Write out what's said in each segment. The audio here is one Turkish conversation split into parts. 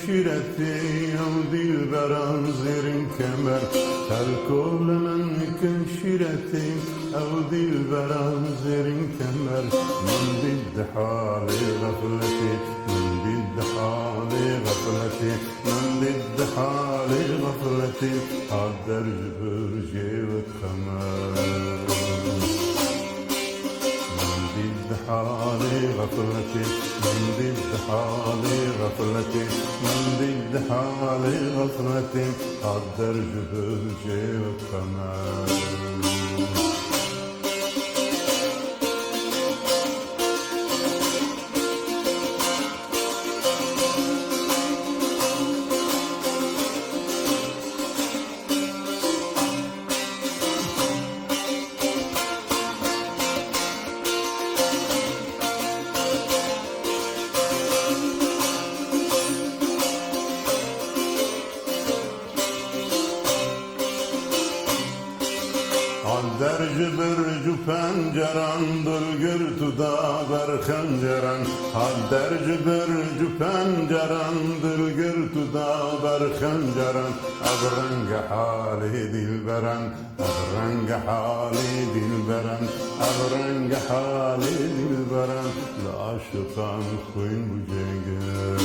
شيرتي او دلبران زيرن كمر تلكل من كشيرتي او دلبران زيرن كمر من ضد حالي غفلتي من ضد حالي غفلتي من ضد حالي غفلتي قدر برجي والكمر حالي غفلتي من ضد حالي غفلتي من ضد حالي غفلتي قدر جبل جيب كمان Derci bircu penceran dülgür tuda ber xenceran derci bircu penceran dülgür tuda ber xenceran Ebreng hali dilberen Ebreng hali dilberen Ebreng hali dilberen La aşıkan kuyun bu cengel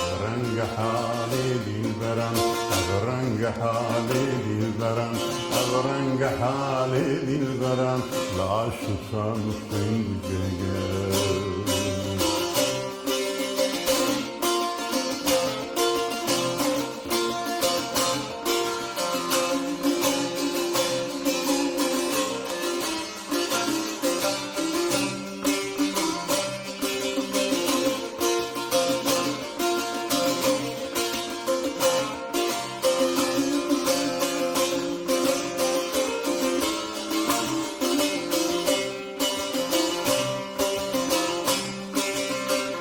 Ebreng hali dilberen Ebreng hali dilberen Ebreng hali dilberen La aşıkan kuyun bu cengel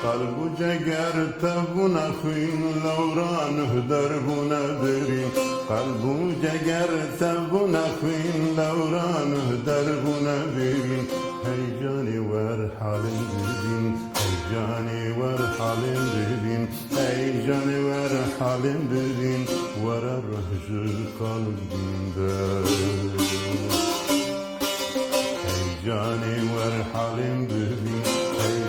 قلب جگر تبنا خوین لوران هدر بنا برین قلب جگر تبنا خوین لوران هدر بنا برین هی جانی ور حالم ببین هی جانی ور حالم ببین هی جانی ور حالم ببین ور رهج قلبinde هی جانی ور حالم ببین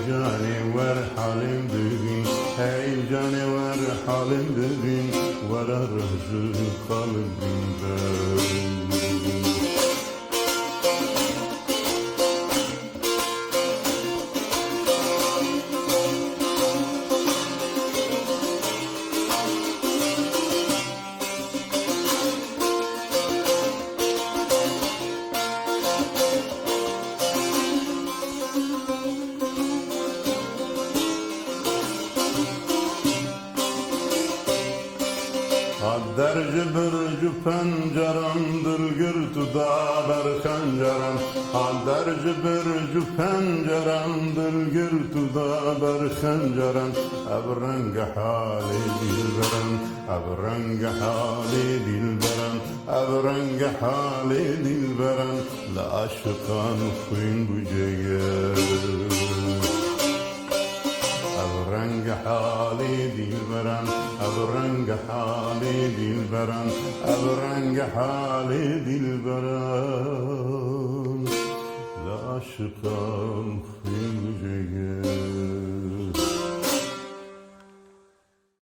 Heyecanı var halim bugün Heyecanı var halim bugün Var aracı kalbimde Derci bircu penceran dülgür tuda ber xenceran derci bircu penceran dülgür tuda ber xenceran Ebreng hali dilberen Ebreng hali dilberen Ebreng hali dilberen La aşıkan kuyun bu cegel Ebreng hali dilberen Ebreng hali dilberen Ebreng hali dilberen La aşıkan kuyun bu cegel